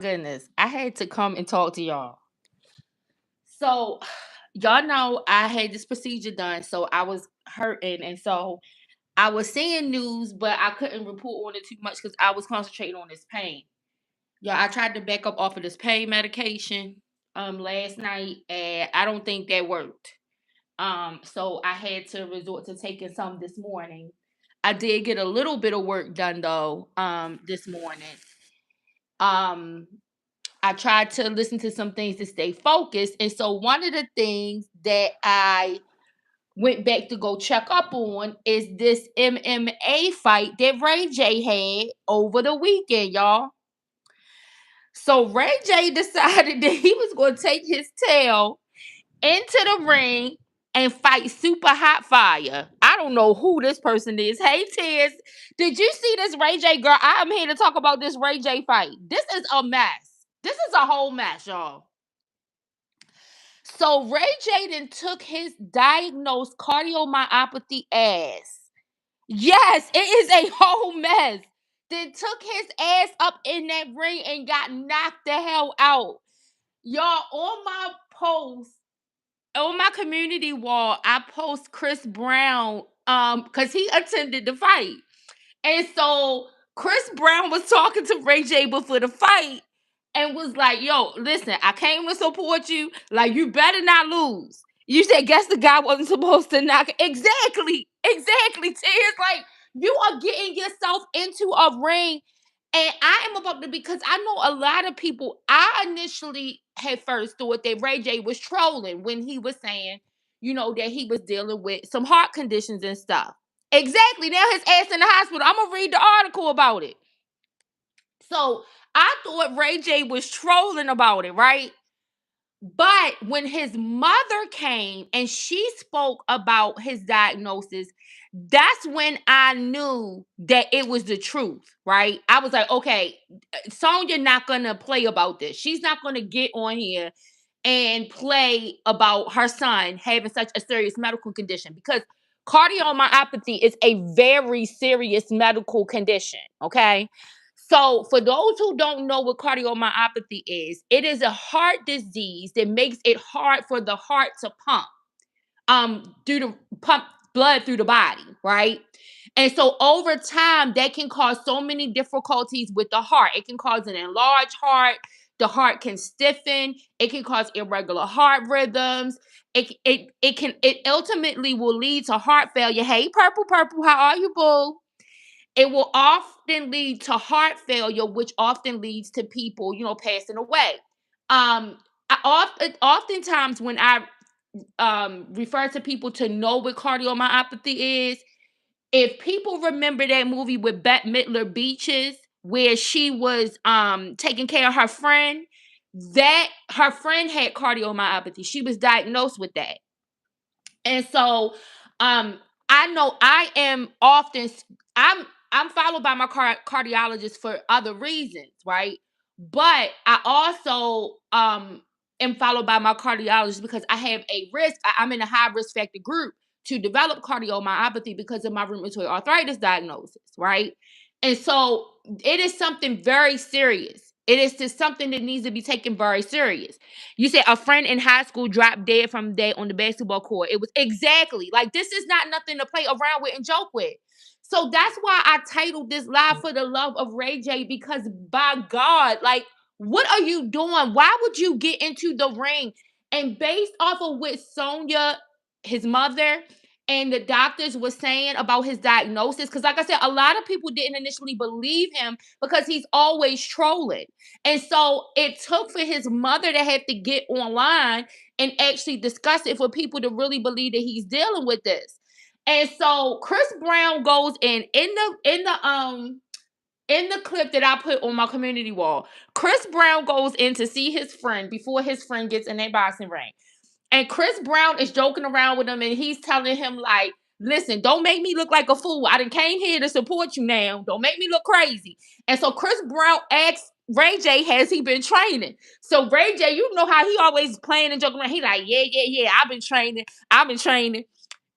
Goodness, I had to come and talk to y'all. So, y'all know I had this procedure done, so I was hurting, and so I was seeing news, but I couldn't report on it too much because I was concentrating on this pain. Yeah, I tried to back up off of this pain medication last night, and I don't think that worked. So I had to resort to taking some this morning. I did get a little bit of work done though, this morning. Um, I tried to listen to some things to stay focused. And so one of the things that I went back to go check up on is this MMA fight that Ray J had over the weekend, y'all. So Ray J decided that he was going to take his tail into the ring and fight Super Hot Fire. I don't know who this person is. Hey, Tiz, did you see this Ray J girl? I am here to talk about this Ray J fight. This is a mess. This is a whole mess, y'all. So Ray Jaden took his diagnosed cardiomyopathy ass. Yes, it is a whole mess. Then took his ass up in that ring and got knocked the hell out. Y'all, on my post, on my community wall, I post Chris Brown because he attended the fight. And so Chris Brown was talking to Ray J before the fight and was like, yo, listen, I came to support you. Like, you better not lose. You said, guess the guy wasn't supposed to knock. Exactly. Exactly. Tears like you are getting yourself into a ring. And I am about to, because I know a lot of people, I initially had first thought that Ray J was trolling when he was saying, that he was dealing with some heart conditions and stuff. Exactly. Now his ass in the hospital. I'm gonna read the article about it. So I thought Ray J was trolling about it, right? But when his mother came and she spoke about his diagnosis, that's when I knew that it was the truth, right? I was like, okay, Sonya not gonna play about this. She's not gonna get on here and play about her son having such a serious medical condition because cardiomyopathy is a very serious medical condition. Okay. So, for those who don't know what cardiomyopathy is, it is a heart disease that makes it hard for the heart to pump, due to pump blood through the body, right? And so over time, that can cause so many difficulties with the heart. It can cause an enlarged heart. The heart can stiffen. It can cause irregular heart rhythms. It ultimately will lead to heart failure. Hey, purple, how are you, boo? It will often lead to heart failure, which often leads to people, passing away. Oftentimes when I refer to people to know what cardiomyopathy is, if people remember that movie with Bette Midler Beaches, where she was taking care of her friend, that her friend had cardiomyopathy. She was diagnosed with that. And so um I know I'm followed by my cardiologist for other reasons, right? But I also am followed by my cardiologist because I have a risk. I'm in a high risk factor group to develop cardiomyopathy because of my rheumatoid arthritis diagnosis, right? And so it is something very serious. It is just something that needs to be taken very serious. You said a friend in high school dropped dead from dead on the basketball court. It was exactly like this is not nothing to play around with and joke with. So that's why I titled this live for the love of Ray J, because by God, like, what are you doing? Why would you get into the ring? And based off of what Sonya, his mother, and the doctors were saying about his diagnosis, because like I said, a lot of people didn't initially believe him because he's always trolling. And so it took for his mother to have to get online and actually discuss it for people to really believe that he's dealing with this. And so Chris Brown goes in the clip that I put on my community wall. Chris Brown goes in to see his friend before his friend gets in that boxing ring. And Chris Brown is joking around with him and he's telling him, like, listen, don't make me look like a fool. I done came here to support you now. Don't make me look crazy. And so Chris Brown asks Ray J, has he been training? So Ray J, you know how he always playing and joking around. He like, yeah, I've been training. I've been training.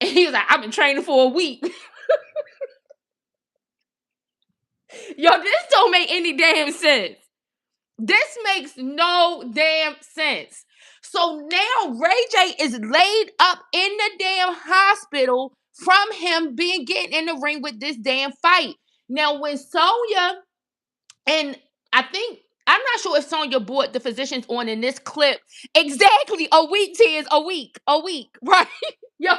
And he was like, I've been training for a week. Yo, this don't make any damn sense. This makes no damn sense. So now Ray J is laid up in the damn hospital from him being getting in the ring with this damn fight. Now, when Sonya and I think I'm not sure if Sonya brought the physicians on in this clip. Exactly a week, tears, a week, right? Yo,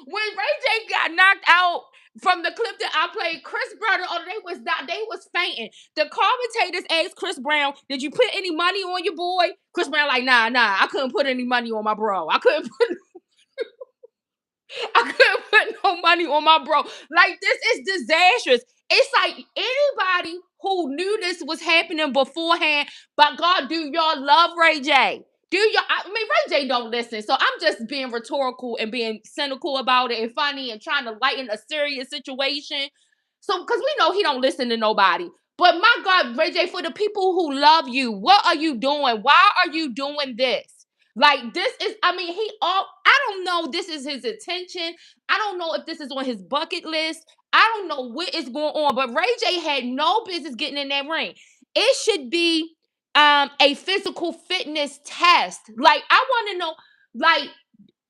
when Ray J got knocked out from the clip that I played, Chris Brown, oh, they was fainting. The commentators asked Chris Brown, "Did you put any money on your boy?" Chris Brown like, nah, I couldn't put any money on my bro. I couldn't put no money on my bro. Like, this is disastrous. It's like anybody who knew this was happening beforehand, but God, do y'all love Ray J? I mean, Ray J don't listen, so I'm just being rhetorical and being cynical about it and funny and trying to lighten a serious situation. So, because we know he don't listen to nobody. But my God, Ray J, for the people who love you, what are you doing? Why are you doing this? Like, this is, I mean, I don't know, this is his intention. I don't know if this is on his bucket list. I don't know what is going on, but Ray J had no business getting in that ring. It should be a physical fitness test. Like, I want to know, like,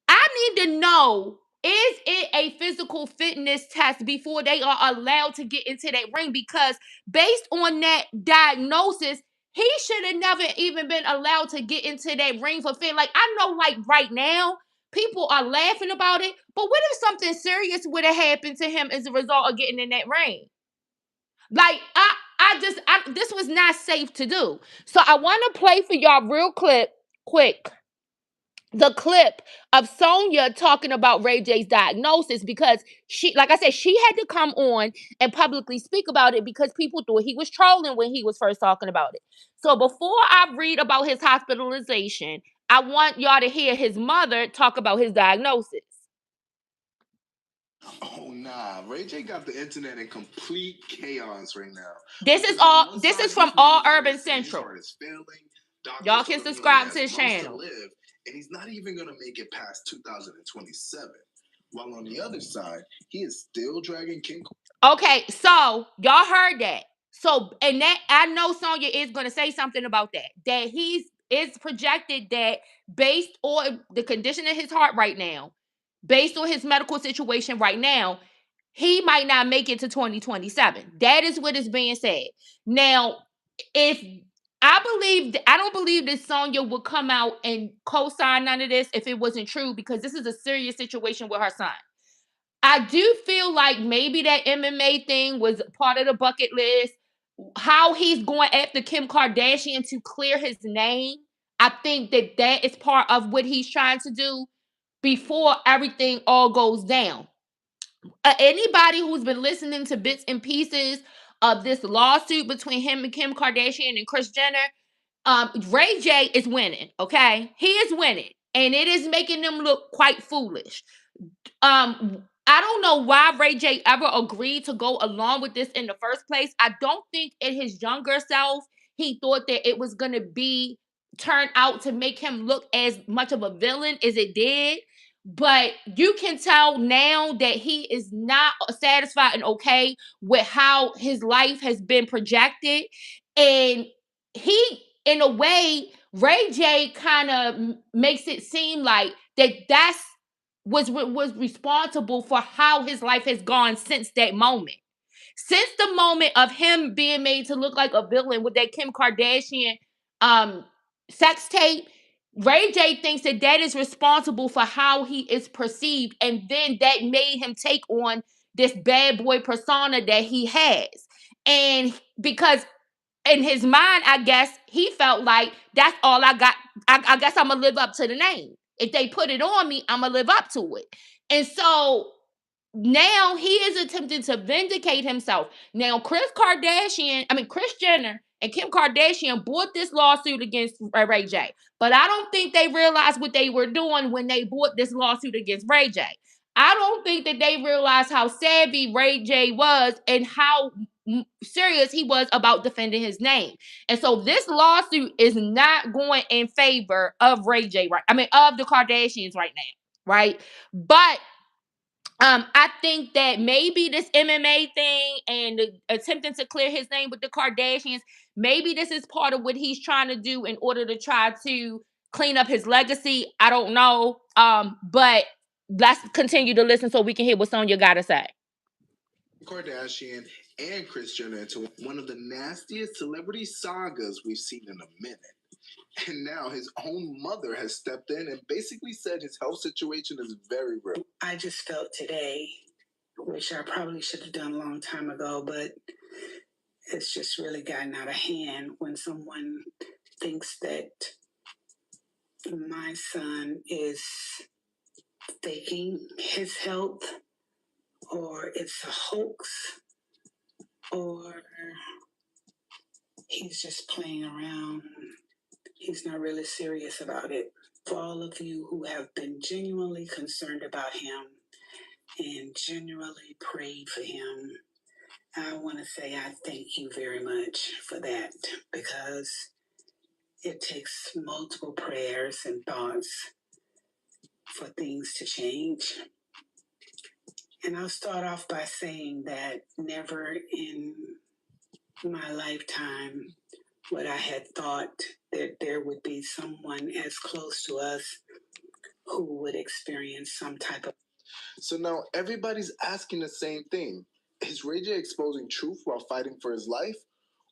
I need to know, is it a physical fitness test before they are allowed to get into that ring? Because based on that diagnosis, he should have never even been allowed to get into that ring for fit. Like, I know, like, right now, people are laughing about it, but what if something serious would have happened to him as a result of getting in that ring? Like, this was not safe to do. So I want to play for y'all real quick, the clip of Sonya talking about Ray J's diagnosis, because she, like I said, she had to come on and publicly speak about it because people thought he was trolling when he was first talking about it. So before I read about his hospitalization, I want y'all to hear his mother talk about his diagnosis. Oh nah, Ray J got the internet in complete chaos right now. This is all. This is from All Urban Central. Y'all can subscribe to his channel. And he's not even gonna make it past 2027. While on the other side, he is still dragging King. Okay, so y'all heard that. So, and that I know Sonya is gonna say something about that. That it's projected that based on the condition of his heart right now, based on his medical situation right now, he might not make it to 2027. That is what is being said. Now, if I don't believe that Sonya would come out and co-sign none of this if it wasn't true, because this is a serious situation with her son. I do feel like maybe that MMA thing was part of the bucket list. How he's going after Kim Kardashian to clear his name, I think that is part of what he's trying to do before everything all goes down. Anybody who's been listening to bits and pieces of this lawsuit between him and Kim Kardashian and Kris Jenner, Ray J is winning. Okay, he is winning, and it is making them look quite foolish. I don't know why Ray J ever agreed to go along with this in the first place. I don't think in his younger self he thought that it was gonna be turned out to make him look as much of a villain as it did. But you can tell now that he is not satisfied and okay with how his life has been projected. And he, in a way, Ray J kind of makes it seem like that's was responsible for how his life has gone since that moment. Since the moment of him being made to look like a villain with that Kim Kardashian um sex tape, Ray J thinks that is responsible for how he is perceived, and then that made him take on this bad boy persona that he has. And because in his mind, I guess he felt like that's all I got. I guess I'm gonna live up to the name. If they put it on me, I'm gonna live up to it. And so now he is attempting to vindicate himself. Now, Kris Jenner and Kim Kardashian brought this lawsuit against Ray J. But I don't think they realized what they were doing when they brought this lawsuit against Ray J. I don't think that they realized how savvy Ray J was and how serious he was about defending his name. And so this lawsuit is not going in favor of Ray J, right? I mean, of the Kardashians right now, right? But I think that maybe this MMA thing and attempting to clear his name with the Kardashians Maybe this is part of what he's trying to do in order to try to clean up his legacy. I don't know. But let's continue to listen so we can hear what Sonya got to say. Kardashian and Kris Jenner into one of the nastiest celebrity sagas we've seen in a minute. And now his own mother has stepped in and basically said his health situation is very real. I just felt today, which I probably should have done a long time ago, but it's just really gotten out of hand when someone thinks that my son is faking his health, or it's a hoax, or he's just playing around. He's not really serious about it. For all of you who have been genuinely concerned about him and genuinely prayed for him, I want to say I thank you very much for that, because it takes multiple prayers and thoughts for things to change. And I'll start off by saying that never in my lifetime would I had thought that there would be someone as close to us who would experience some type of... So now everybody's asking the same thing. Is Ray J exposing truth while fighting for his life?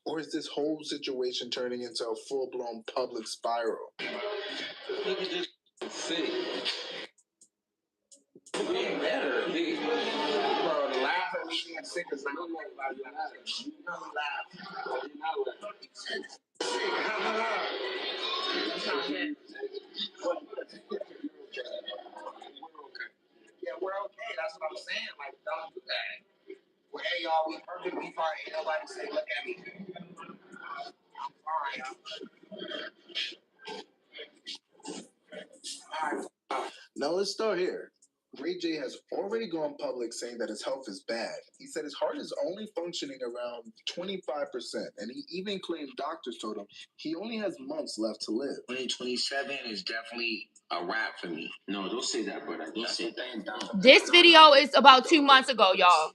Or is this whole situation turning into a full-blown public spiral? Look at this city. Being better, bro, laugh at me being sick is like, I'm not laugh. You don't laugh. You're not laughing. That's not it. Yeah, we're okay. That's what I'm saying. Like, don't do that. Well, hey, y'all, we perfectly fine. Ain't nobody say, look at me. I'm fine. All right. Now let's start here. Ray J has already gone public saying that his health is bad. He said his heart is only functioning around 25%, and he even claimed doctors told him he only has months left to live. 2027 is definitely a wrap for me. No, don't say that, brother. Don't say that. This video is about 2 months ago, y'all.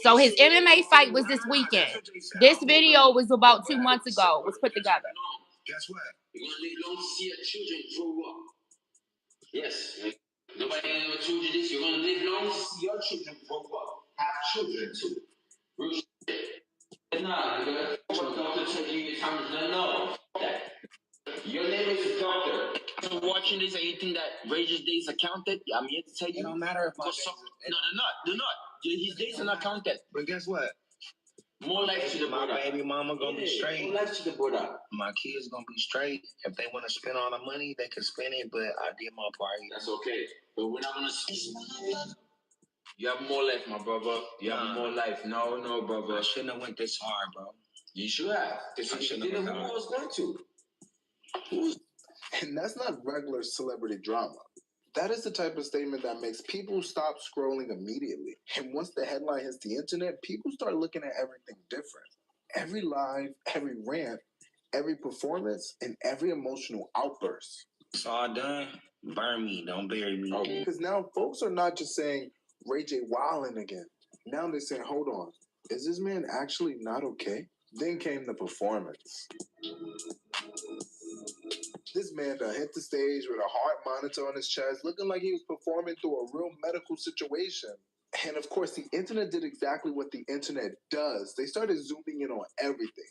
So his MMA fight was this weekend. This video was about 2 months ago. Was put together. Guess what? You're gonna live long to see your children grow up. Yes. Nobody ever told you this. You're gonna live long to see your children grow up. Have children too. Real shit. Nah, nigga. Doctor told you your time is done. No. That. Your name is a doctor. If you're watching this and you think that Ray's days are counted, I'm here to tell you. It don't matter if my No, they're not. They're not. His days are not counted. But guess what? More life to the My brother. baby mama gonna be straight. More life to the brother. My kids gonna be straight. If they want to spend all the money, they can spend it, but I did my part. That's okay. But we're not gonna see. You have more life, my brother. You have more life. No, brother. I shouldn't have went this hard, bro. You should have. Because if you didn't, who was going to? And that's not regular celebrity drama. That is the type of statement that makes people stop scrolling immediately. And once the headline hits the internet, people start looking at everything different. Every live, every rant, every performance, and every emotional outburst. It's all done. Burn me, don't bury me. Because now folks are not just saying Ray J wilding again. Now they're saying, hold on, is this man actually not okay? Then came the performance. This man hit the stage with a heart monitor on his chest, looking like he was performing through a real medical situation. And of course, the internet did exactly what the internet does. They started zooming in on everything.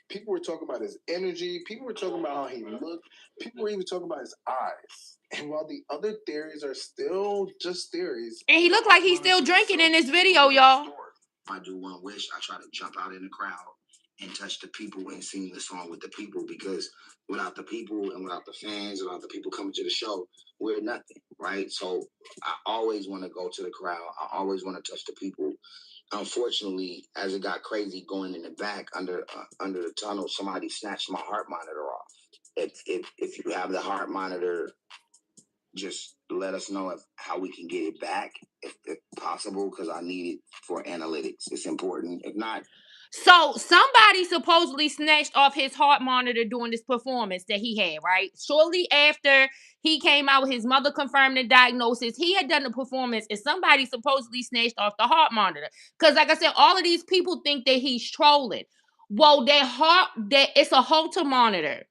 People were talking about his energy. People were talking about how he looked. People were even talking about his eyes. And while the other theories are still just theories. And he looked like he's still drinking in this video, y'all. I do one wish. I try to jump out in the crowd and touch the people and sing the song with the people, because without the people and without the fans, without the people coming to the show, we're nothing, right? So I always want to go to the crowd. I always want to touch the people. Unfortunately, as it got crazy going in the back under the tunnel, somebody snatched my heart monitor off. If you have the heart monitor, just let us know how we can get it back, if possible, because I need it for analytics. It's important. If not. So somebody supposedly snatched off his heart monitor during this performance that he had, right? Shortly after he came out, his mother confirmed the diagnosis. He had done the performance, and somebody supposedly snatched off the heart monitor. Because, like I said, all of these people think that he's trolling. Well, that it's a Holter monitor.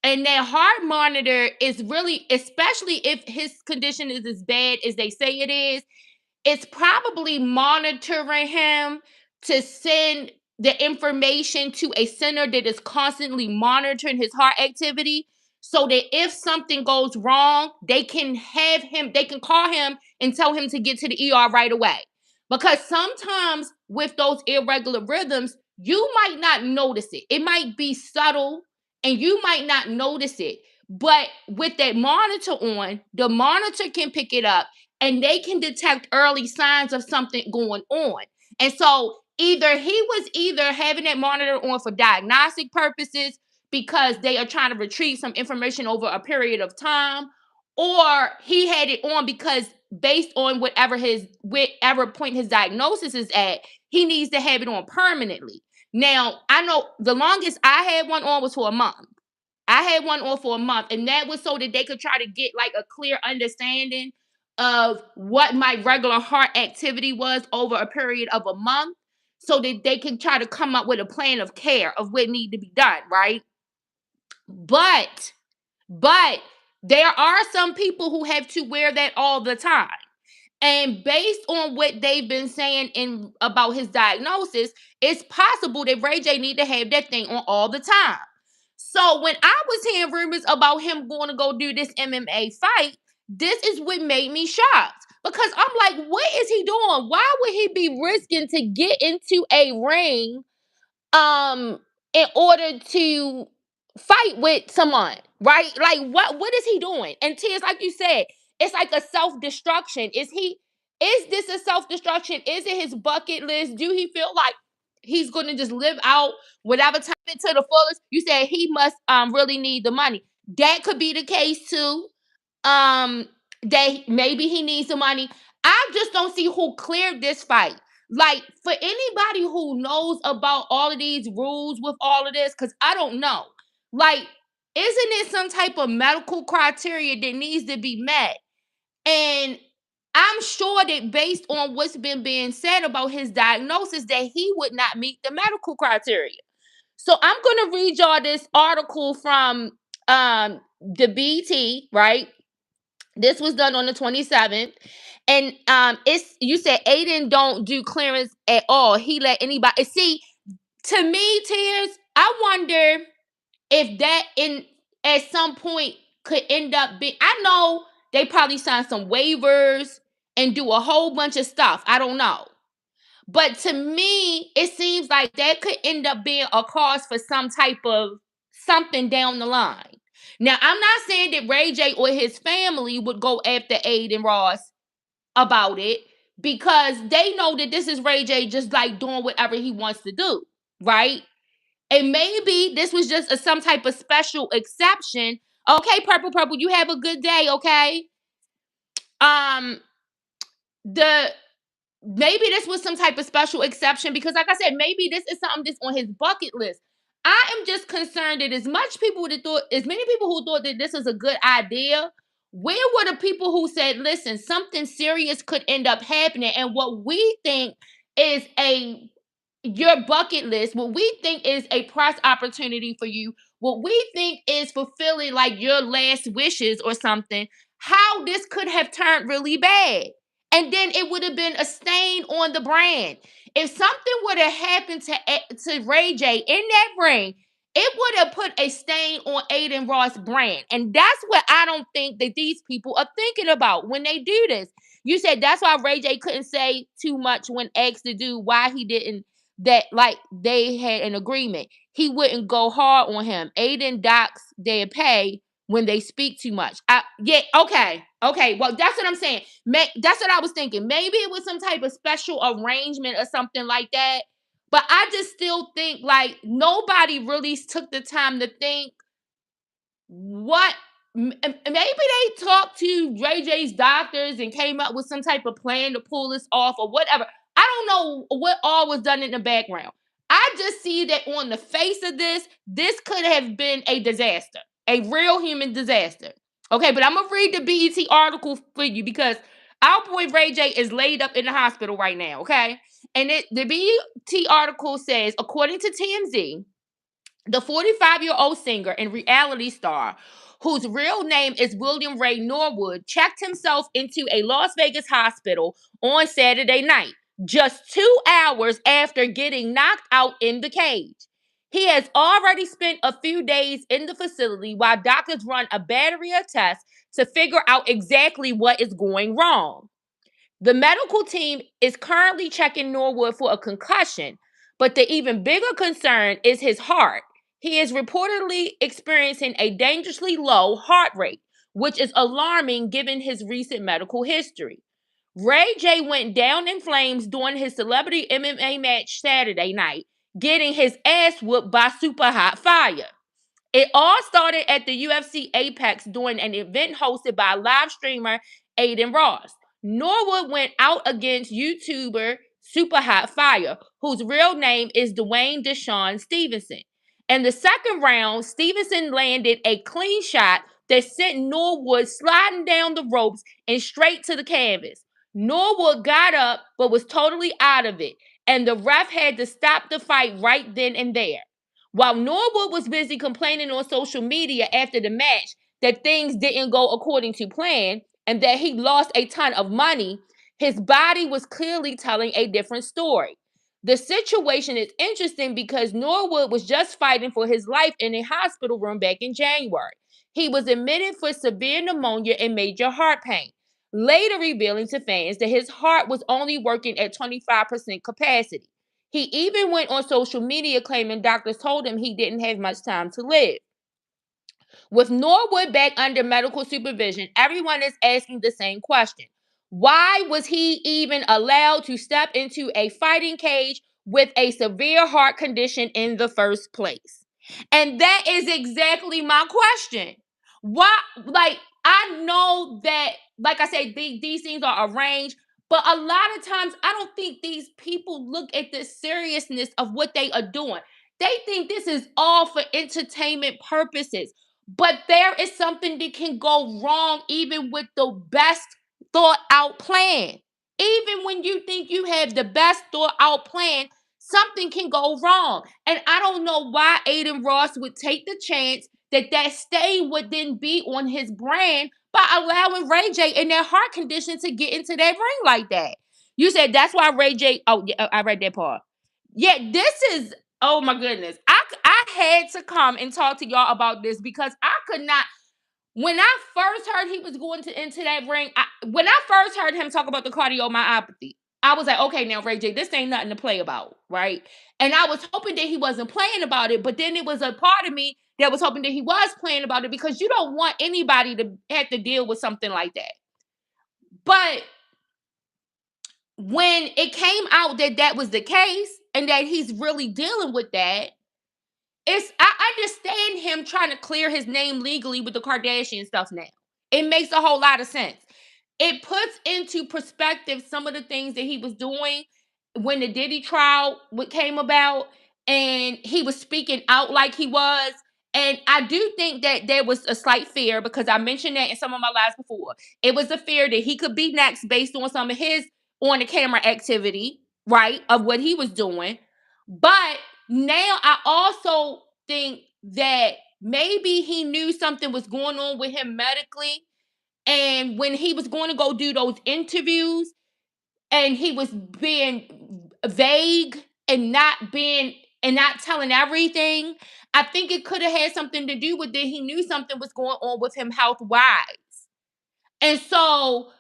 And that heart monitor is really, especially if his condition is as bad as they say it is, it's probably monitoring him to send the information to a center that is constantly monitoring his heart activity so that if something goes wrong, they can call him and tell him to get to the ER right away. Because sometimes with those irregular rhythms, you might not notice it. It might be subtle and you might not notice it. But with that monitor on, the monitor can pick it up and they can detect early signs of something going on. And so he was having that monitor on for diagnostic purposes because they are trying to retrieve some information over a period of time, or he had it on because based on whatever point his diagnosis is at, he needs to have it on permanently. Now, I know the longest I had one on was for a month. I had one on for a month, and that was so that they could try to get like a clear understanding of what my regular heart activity was over a period of a month so that they can try to come up with a plan of care of what need to be done, right? But but there are some people who have to wear that all the time. And based on what they've been saying in about his diagnosis, it's possible that Ray J need to have that thing on all the time. So when I was hearing rumors about him going to go do this MMA fight, this is what made me shocked. Because I'm like, what is he doing? Why would he be risking to get into a ring um in order to fight with someone, right? Like what is he doing? And Tears, like you said, it's like a self-destruction. Is this a self-destruction? Is it his bucket list? Do he feel like he's gonna just live out whatever time to the fullest? You said he must really need the money. That could be the case too. That maybe he needs some money. I just don't see who cleared this fight. Like, for anybody who knows about all of these rules with all of this, because I don't know. Like, isn't it some type of medical criteria that needs to be met? And I'm sure that based on what's been being said about his diagnosis, that he would not meet the medical criteria. So I'm gonna read y'all this article from the BT, right? This was done on the 27th. And it's you said Aiden don't do clearance at all. He let anybody see. To me, Tears, I wonder if that in at some point could end up being. I know they probably sign some waivers and do a whole bunch of stuff. I don't know. But to me, it seems like that could end up being a cause for some type of something down the line. Now, I'm not saying that Ray J or his family would go after Aiden Ross about it because they know that this is Ray J just like doing whatever he wants to do, right? And maybe this was just some type of special exception. Okay, Purple, you have a good day, okay? Um, the maybe this was some type of special exception because, like I said, maybe this is something that's on his bucket list. I am just concerned that as many people who thought that this is a good idea, where were the people who said, listen, something serious could end up happening, and what we think is your bucket list, what we think is a prize opportunity for you, what we think is fulfilling like your last wishes or something, how this could have turned really bad. And then it would have been a stain on the brand. If something would have happened to Ray J in that ring, it would have put a stain on Aiden Ross' brand. And that's what I don't think that these people are thinking about when they do this. You said that's why Ray J couldn't say too much when asked to do why he didn't, that like they had an agreement. He wouldn't go hard on him. Aiden docks their pay when they speak too much. Yeah, okay. Well, that's what I'm saying. That's what I was thinking. Maybe it was some type of special arrangement or something like that. But I just still think like nobody really took the time to think what. Maybe they talked to Ray J's doctors and came up with some type of plan to pull this off or whatever. I don't know what all was done in the background. I just see that on the face of this could have been a disaster, a real human disaster. Okay, but I'm gonna read the BET article for you because Our boy Ray J is laid up in the hospital right now, okay? And the BET article says, according to TMZ, the 45-year-old singer and reality star, whose real name is William Ray Norwood, checked himself into a Las Vegas hospital on Saturday night, just 2 hours after getting knocked out in the cage. He has already spent a few days in the facility while doctors run a battery of tests to figure out exactly what is going wrong. The medical team is currently checking Norwood for a concussion, but the even bigger concern is his heart. He is reportedly experiencing a dangerously low heart rate, which is alarming given his recent medical history. Ray J went down in flames during his celebrity MMA match Saturday night, getting his ass whooped by Super Hot Fire. It all started at the UFC Apex during an event hosted by live streamer Aiden Ross. Norwood went out against YouTuber Super Hot Fire, whose real name is Dwayne Deshaun Stevenson. In the second round, Stevenson landed a clean shot that sent Norwood sliding down the ropes and straight to the canvas. Norwood got up but was totally out of it, and the ref had to stop the fight right then and there. While Norwood was busy complaining on social media after the match that things didn't go according to plan and that he lost a ton of money, his body was clearly telling a different story. The situation is interesting because Norwood was just fighting for his life in a hospital room back in January. He was admitted for severe pneumonia and major heart pain, later revealing to fans that his heart was only working at 25% capacity. He even went on social media claiming doctors told him he didn't have much time to live. With Norwood back under medical supervision, everyone is asking the same question. Why was he even allowed to step into a fighting cage with a severe heart condition in the first place? And that is exactly my question. Why, like, I know that, like I said, these things are arranged, but a lot of times I don't think these people look at the seriousness of what they are doing. They think this is all for entertainment purposes. But there is something that can go wrong even with the best thought out plan. Even when you think you have the best thought out plan, something can go wrong. And I don't know why Aiden Ross would take the chance that stain would then be on his brand by allowing Ray J in that heart condition to get into that ring like that. You said that's why Ray J. Oh, yeah, I read that part. Yeah, this is, oh my goodness. I had to come and talk to y'all about this because I could not. When I first heard he was going into that ring, when I first heard him talk about the cardiomyopathy, I was like, okay, now Ray J, this ain't nothing to play about, right? And I was hoping that he wasn't playing about it, but then it was a part of me that was hoping that he was playing about it because you don't want anybody to have to deal with something like that. But when it came out that that was the case and that he's really dealing with that, I understand him trying to clear his name legally with the Kardashian stuff now. It makes a whole lot of sense. It puts into perspective some of the things that he was doing when the Diddy trial came about, and he was speaking out like he was. And I do think that there was a slight fear because I mentioned that in some of my lives before. It was a fear that he could be next based on some of his on the camera activity, right, of what he was doing. But now I also think that maybe he knew something was going on with him medically. And when he was going to go do those interviews and he was being vague and not telling everything, I think it could have had something to do with it. He knew something was going on with him health wise. And so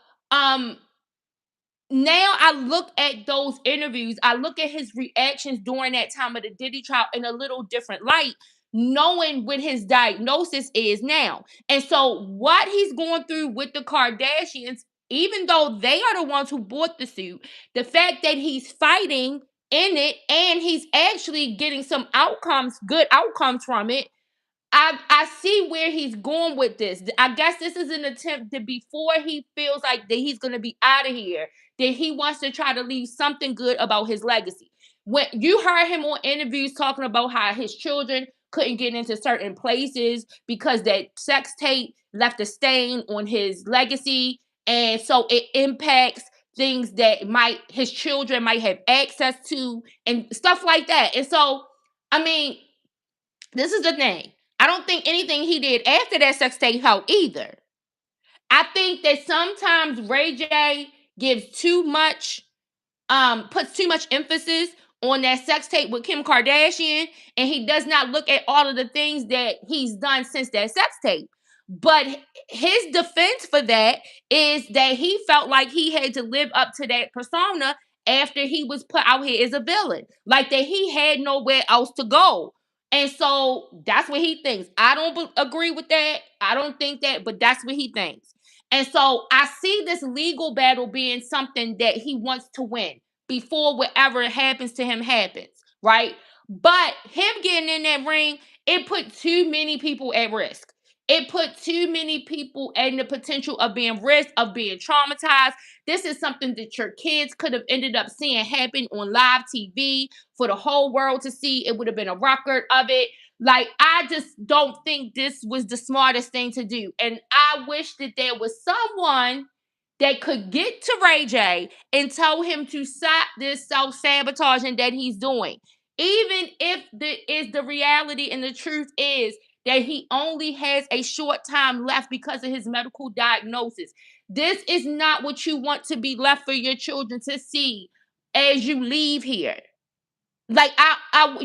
now I look at those interviews, I look at his reactions during that time of the Diddy trial in a little different light, knowing what his diagnosis is now. And so, what he's going through with the Kardashians, even though they are the ones who bought the suit, the fact that he's fighting in it and he's actually getting some outcomes, good outcomes from it, I see where he's going with this. I guess this is an attempt that before he feels like that he's going to be out of here, that he wants to try to leave something good about his legacy. When you heard him on interviews talking about how his children couldn't get into certain places because that sex tape left a stain on his legacy And so it impacts things that his children might have access to and stuff like that. And so, I mean, this is the thing. I don't think anything he did after that sex tape helped either. I think that sometimes Ray J gives too much puts too much emphasis on that sex tape with Kim Kardashian, and he does not look at all of the things that he's done since that sex tape. But his defense for that is that he felt like he had to live up to that persona after he was put out here as a villain, like that he had nowhere else to go. And so that's what he thinks. I don't agree with that. I don't think that, but that's what he thinks. And so I see this legal battle being something that he wants to win before whatever happens to him happens, right? But him getting in that ring, it put too many people at risk. It put too many people in the potential of being risk, of being traumatized. This is something that your kids could have ended up seeing happen on live TV for the whole world to see. It would have been a record of it. Like, I just don't think this was the smartest thing to do. And I wish that there was someone that could get to Ray J and tell him to stop this self-sabotaging that he's doing. Even if the reality and the truth is that he only has a short time left because of his medical diagnosis. This is not what you want to be left for your children to see as you leave here. Like,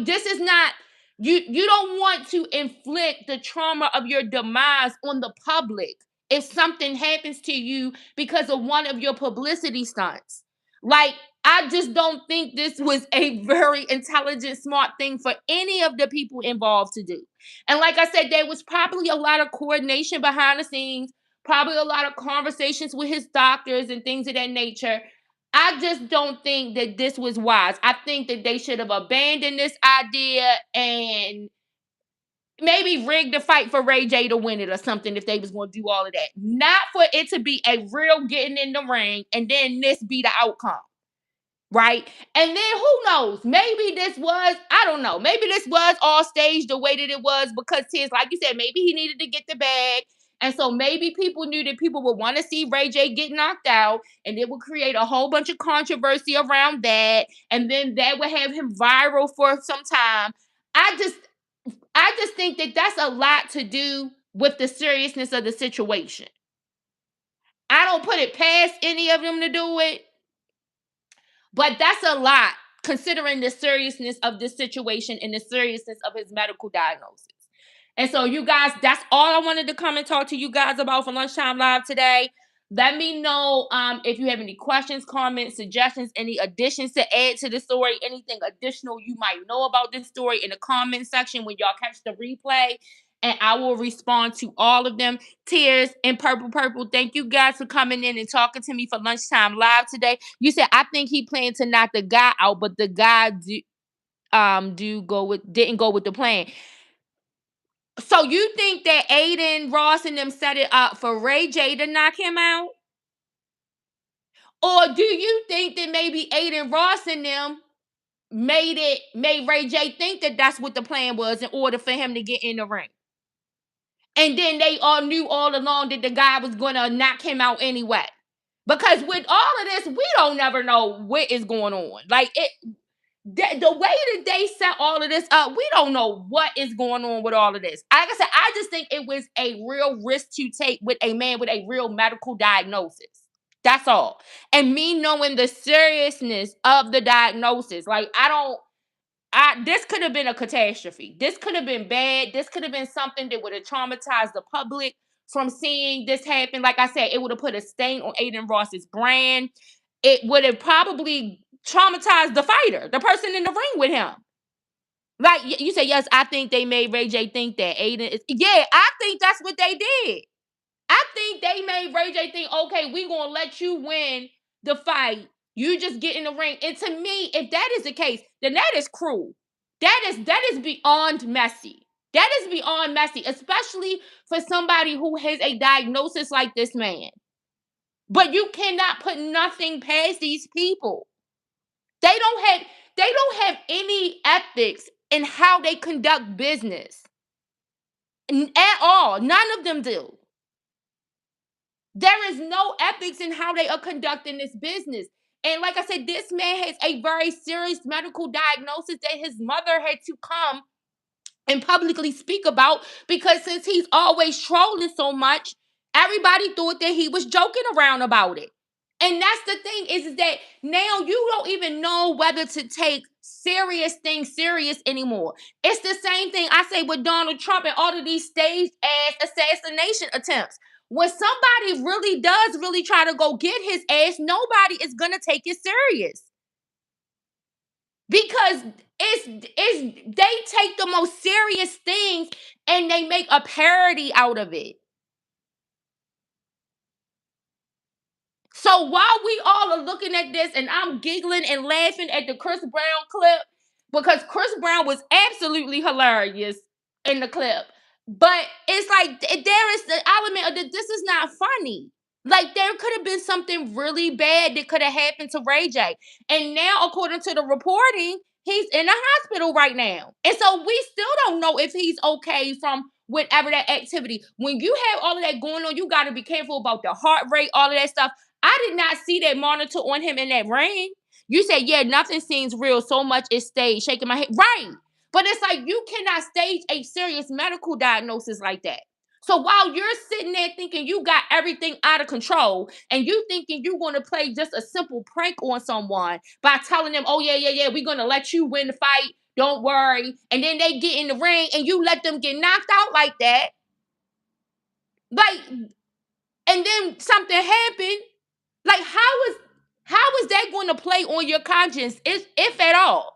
this is not, you don't want to inflict the trauma of your demise on the public if something happens to you because of one of your publicity stunts. Like, I just don't think this was a very intelligent, smart thing for any of the people involved to do. And like I said, there was probably a lot of coordination behind the scenes, probably a lot of conversations with his doctors and things of that nature. I just don't think that this was wise. I think that they should have abandoned this idea and maybe rigged the fight for Ray J to win it or something if they was going to do all of that. Not for it to be a real getting in the ring and then this be the outcome. Right? And then who knows? Maybe this was, I don't know, maybe this was all staged the way that it was because his, like you said, maybe he needed to get the bag. And so maybe people knew that people would want to see Ray J get knocked out, and it would create a whole bunch of controversy around that. And then that would have him viral for some time. I just think that that's a lot to do with the seriousness of the situation. I don't put it past any of them to do it. But that's a lot considering the seriousness of this situation and the seriousness of his medical diagnosis. And so, you guys, that's all I wanted to come and talk to you guys about for Lunchtime Live today. Let me know if you have any questions, comments, suggestions, any additions to add to the story, anything additional you might know about this story in the comment section when y'all catch the replay. And I will respond to all of them. Tears and Purple. Thank you guys for coming in and talking to me for Lunchtime Live today. You said I think he planned to knock the guy out, but the guy didn't go with the plan. So you think that Aiden Ross and them set it up for Ray J to knock him out? Or do you think that maybe Aiden Ross and them made Ray J think that that's what the plan was in order for him to get in the ring? And then they all knew all along that the guy was going to knock him out anyway. Because with all of this, we don't never know what is going on. Like, the way that they set all of this up, we don't know what is going on with all of this. Like I said, I just think it was a real risk to take with a man with a real medical diagnosis. That's all. And me knowing the seriousness of the diagnosis, like, this could have been a catastrophe. This could have been bad. This could have been something that would have traumatized the public from seeing this happen. Like I said, it would have put a stain on Aiden Ross's brand. It would have probably traumatized the fighter, the person in the ring with him. Like you say, yes, I think they made Ray J think that Aiden is. Yeah, I think that's what they did. I think they made Ray J think, okay, we're going to let you win the fight. You just get in the ring. And to me, if that is the case, then that is cruel. That is beyond messy. That is beyond messy, especially for somebody who has a diagnosis like this man. But you cannot put nothing past these people. They don't have any ethics in how they conduct business at all. None of them do. There is no ethics in how they are conducting this business. And like I said, this man has a very serious medical diagnosis that his mother had to come and publicly speak about, because since he's always trolling so much, everybody thought that he was joking around about it. And that's the thing is that now you don't even know whether to take serious things serious anymore. It's the same thing I say with Donald Trump and all of these staged ass assassination attempts. When somebody really does really try to go get his ass, nobody is gonna take it serious. Because it's they take the most serious things and they make a parody out of it. So while we all are looking at this and I'm giggling and laughing at the Chris Brown clip, because Chris Brown was absolutely hilarious in the clip, but it's like there is the element of that this is not funny. Like there could have been something really bad that could have happened to Ray J. And now, according to the reporting, he's in a hospital right now. And so we still don't know if he's okay from whatever that activity. When you have all of that going on, you got to be careful about the heart rate, all of that stuff. I did not see that monitor on him in that ring. You said, yeah, nothing seems real. So much is staged. Shaking my head. Right. But it's like you cannot stage a serious medical diagnosis like that. So while you're sitting there thinking you got everything out of control and you thinking you're going to play just a simple prank on someone by telling them, oh, yeah, we're going to let you win the fight. Don't worry. And then they get in the ring and you let them get knocked out like that. Like, and then something happened. Like, how is that going to play on your conscience, if at all?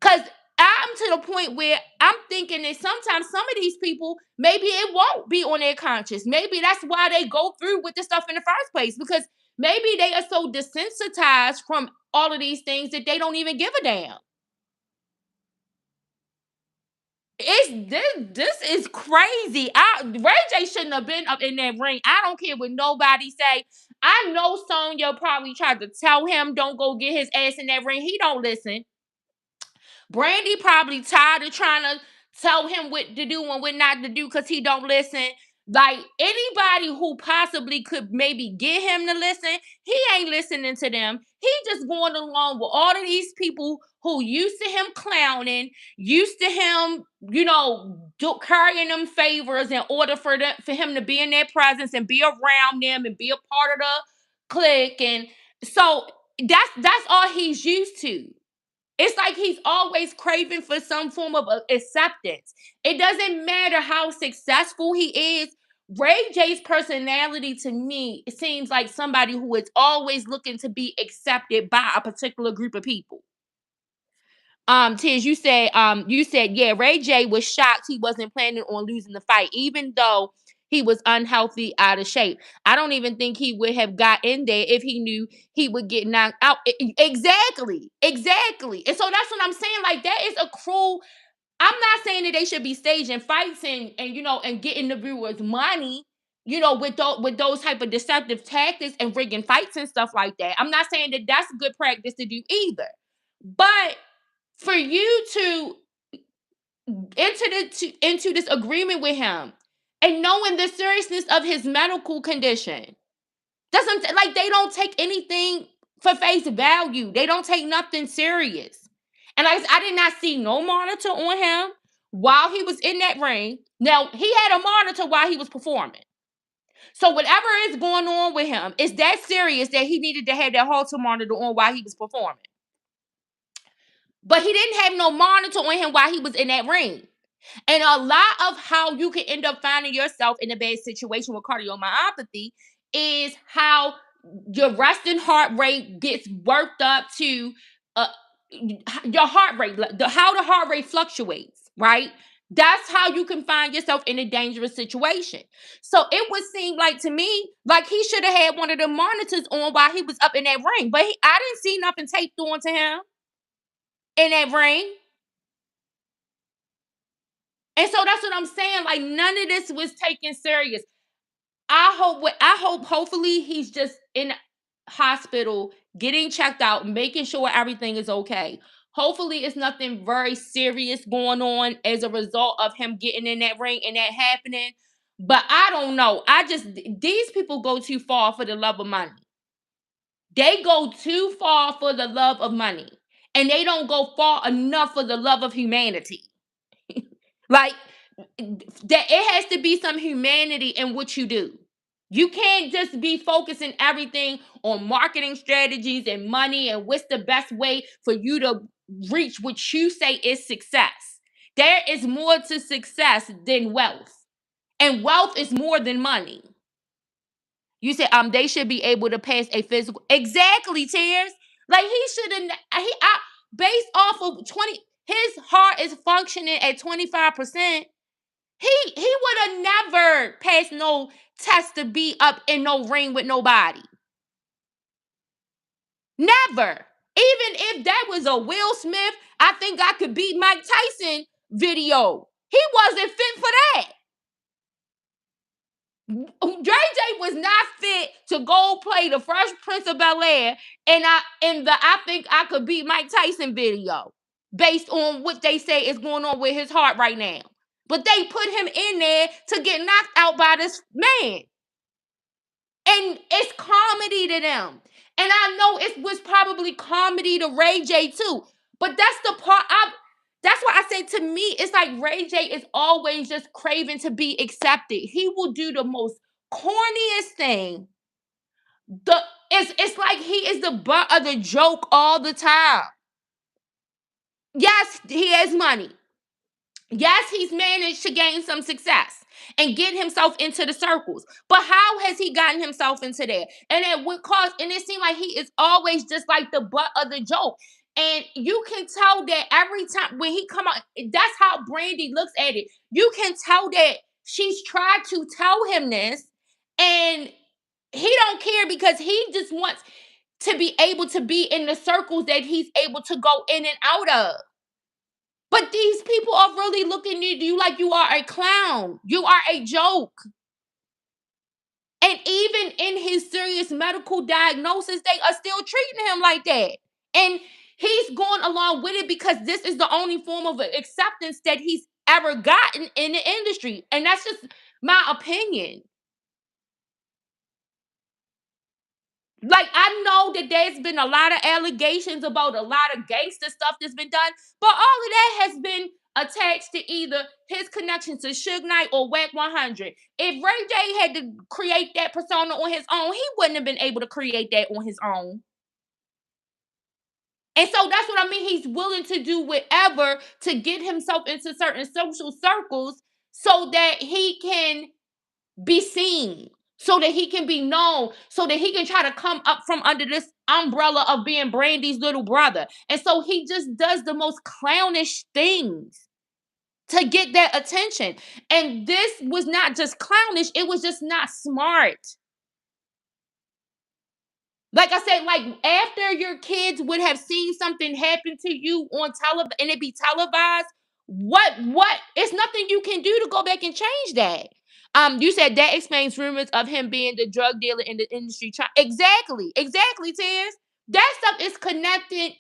Because I'm to the point where I'm thinking that sometimes some of these people, maybe it won't be on their conscience. Maybe that's why they go through with the stuff in the first place, because maybe they are so desensitized from all of these things that they don't even give a damn. This is crazy. Ray J shouldn't have been up in that ring. I don't care what nobody say. I know Sonya probably tried to tell him don't go get his ass in that ring. He don't listen. Brandy probably tired of trying to tell him what to do and what not to do because he don't listen. Like anybody who possibly could maybe get him to listen, he ain't listening to them. He just going along with all of these people who used to him clowning, used to him, carrying them favors in order for him to be in their presence and be around them and be a part of the clique. And so that's all he's used to. It's like he's always craving for some form of acceptance. It doesn't matter how successful he is. Ray J's personality to me, it seems like somebody who is always looking to be accepted by a particular group of people. Tiz, you said, yeah, Ray J was shocked he wasn't planning on losing the fight, even though he was unhealthy, out of shape. I don't even think he would have got in there if he knew he would get knocked out. Exactly. And so that's what I'm saying. Like, that is a cruel. I'm not saying that they should be staging fights and getting the viewers money, with those type of deceptive tactics and rigging fights and stuff like that. I'm not saying that that's good practice to do either. But for you to enter into this agreement with him and knowing the seriousness of his medical condition, doesn't like they don't take anything for face value. They don't take nothing serious. And I did not see no monitor on him while he was in that ring. Now he had a monitor while he was performing. So whatever is going on with him is that serious that he needed to have that halter monitor on while he was performing. But he didn't have no monitor on him while he was in that ring. And a lot of how you can end up finding yourself in a bad situation with cardiomyopathy is how your resting heart rate gets worked up to your heart rate, how the heart rate fluctuates, right? That's how you can find yourself in a dangerous situation. So it would seem like to me, like he should have had one of the monitors on while he was up in that ring. But I didn't see nothing taped on to him in that ring. And so that's what I'm saying. Like none of this was taken serious. Hopefully he's just in hospital, getting checked out, making sure everything is okay. Hopefully it's nothing very serious going on as a result of him getting in that ring and that happening. But I don't know. These people go too far for the love of money. They go too far for the love of money. And they don't go far enough for the love of humanity. Like, that it has to be some humanity in what you do. You can't just be focusing everything on marketing strategies and money and what's the best way for you to reach what you say is success. There is more to success than wealth. And wealth is more than money. You said they should be able to pass a physical. Exactly, Tears. Like he should have based off of 20, his heart is functioning at 25%. He would have never passed no test to be up in no ring with nobody. Never. Even if that was a Will Smith, I think I could beat Mike Tyson video. He wasn't fit for that. JJ was not fit to go play the Fresh Prince of Bel-Air and I think I could beat Mike Tyson video based on what they say is going on with his heart right now. But they put him in there to get knocked out by this man. And it's comedy to them. And I know it was probably comedy to Ray J too. But that's the part that's why I say, to me, it's like Ray J is always just craving to be accepted. He will do the most corniest thing. It's like he is the butt of the joke all the time. Yes, he has money. Yes, he's managed to gain some success and get himself into the circles. But how has he gotten himself into there? And at what cost? And it seems like he is always just like the butt of the joke. And you can tell that every time when he come out, that's how Brandy looks at it. You can tell that she's tried to tell him this, and he don't care because he just wants to be able to be in the circles that he's able to go in and out of. But these people are really looking at you like you are a clown. You are a joke. And even in his serious medical diagnosis, they are still treating him like that. And he's going along with it because this is the only form of acceptance that he's ever gotten in the industry. And that's just my opinion. Like, I know that there's been a lot of allegations about a lot of gangster stuff that's been done, but all of that has been attached to either his connection to Suge Knight or Whack 100. If Ray J had to create that persona on his own, he wouldn't have been able to create that on his own. And so that's what I mean. He's willing to do whatever to get himself into certain social circles so that he can be seen, so that he can be known, so that he can try to come up from under this umbrella of being Brandy's little brother. And so he just does the most clownish things to get that attention. And this was not just clownish, it was just not smart. Like I said, like after your kids would have seen something happen to you on television and it be televised, what it's nothing you can do to go back and change that. You said that explains rumors of him being the drug dealer in the industry. Exactly, Tiz. That stuff is connected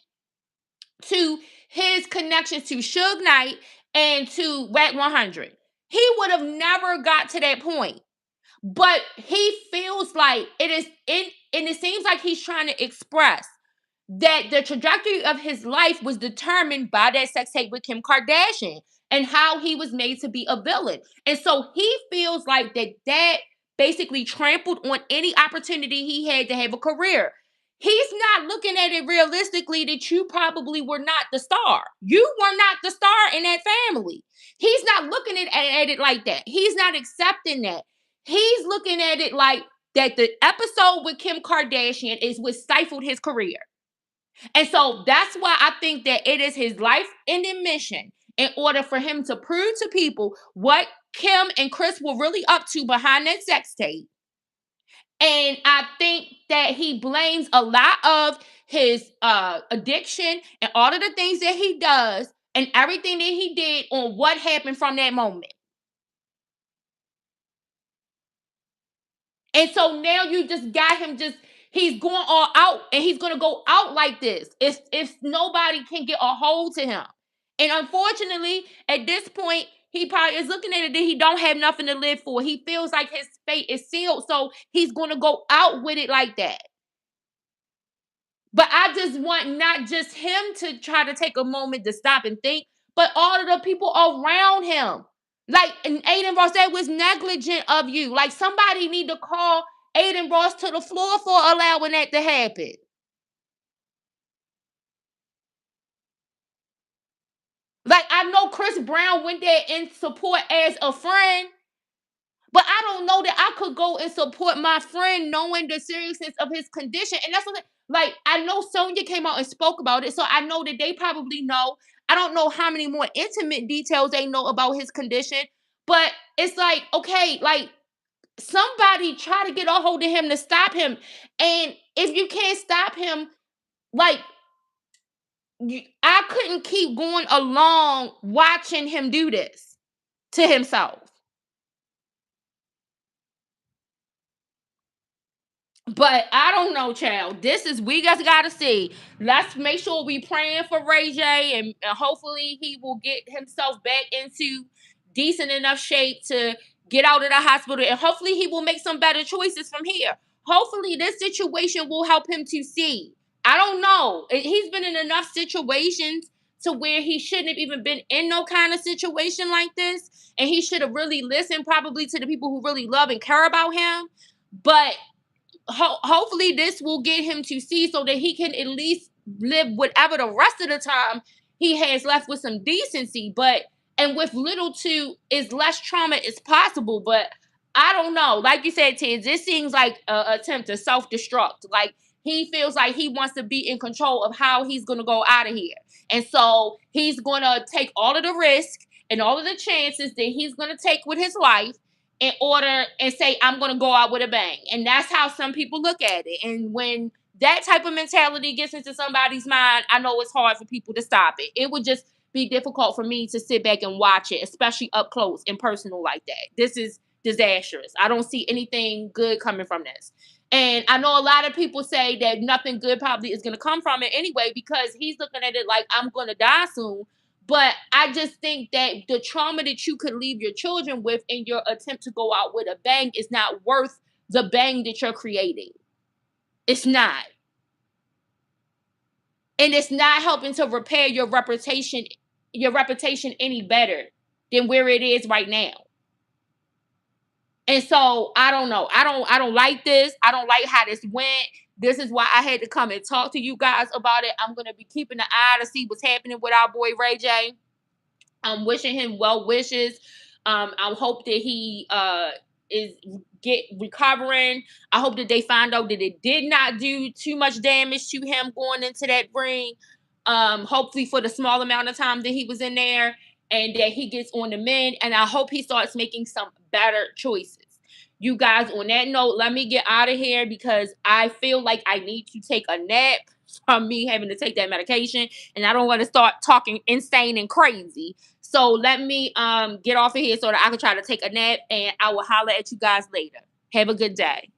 to his connections to Suge Knight and to Whack 100. He would have never got to that point. But he feels like it is and it seems like he's trying to express that the trajectory of his life was determined by that sex tape with Kim Kardashian and how he was made to be a villain. And so he feels like that basically trampled on any opportunity he had to have a career. He's not looking at it realistically that you probably were not the star. You were not the star in that family. He's not looking at it like that. He's not accepting that. He's looking at it like that the episode with Kim Kardashian is what stifled his career. And so that's why I think that it is his life-ending mission in order for him to prove to people what Kim and Chris were really up to behind that sex tape. And I think that he blames a lot of his addiction and all of the things that he does and everything that he did on what happened from that moment. And so now you just got him he's going all out and he's going to go out like this if nobody can get a hold to him. And unfortunately, at this point, he probably is looking at it that he don't have nothing to live for. He feels like his fate is sealed, so he's gonna go out with it like that. But I just want not just him to try to take a moment to stop and think, but all of the people around him. Like, and Aiden Ross, that was negligent of you. Like, somebody need to call Aiden Ross to the floor for allowing that to happen. Like, I know Chris Brown went there in support as a friend, but I don't know that I could go and support my friend knowing the seriousness of his condition. And that's what, like, I know Sonya came out and spoke about it, so I know that they probably know. I don't know how many more intimate details they know about his condition, but it's like, okay, like, somebody try to get a hold of him to stop him. And if you can't stop him, like, I couldn't keep going along watching him do this to himself. But I don't know, child. This is, we just gotta see. Let's make sure we praying for Ray J, and hopefully he will get himself back into decent enough shape to get out of the hospital, and hopefully he will make some better choices from here. Hopefully this situation will help him to see. I don't know. He's been in enough situations to where he shouldn't have even been in no kind of situation like this, and he should have really listened probably to the people who really love and care about him. But hopefully this will get him to see so that he can at least live whatever the rest of the time he has left with some decency, but and with little to as less trauma as possible. But I don't know, like you said, Tiz, this seems like an attempt to self-destruct. Like, he feels like he wants to be in control of how he's going to go out of here, and so he's going to take all of the risk and all of the chances that he's going to take with his life in order and say, I'm going to go out with a bang. And that's how some people look at it. And when that type of mentality gets into somebody's mind, I know it's hard for people to stop it. It would just be difficult for me to sit back and watch it, especially up close and personal like that. This is disastrous. I don't see anything good coming from this. And I know a lot of people say that nothing good probably is going to come from it anyway, because he's looking at it like, I'm going to die soon. But I just think that the trauma that you could leave your children with in your attempt to go out with a bang is not worth the bang that you're creating. It's not. And it's not helping to repair your reputation any better than where it is right now. And so I don't know. I don't like this. I don't like how this went. This is why I had to come and talk to you guys about it. I'm gonna be keeping an eye to see what's happening with our boy Ray J. I'm wishing him well wishes. I hope that he is get recovering. I hope that they find out that it did not do too much damage to him going into that ring. Hopefully for the small amount of time that he was in there, and that he gets on the mend. And I hope he starts making some better choices. You guys, on that note, let me get out of here because I feel like I need to take a nap from me having to take that medication, and I don't want to start talking insane and crazy. So let me get off of here so that I can try to take a nap, and I will holler at you guys later. Have a good day.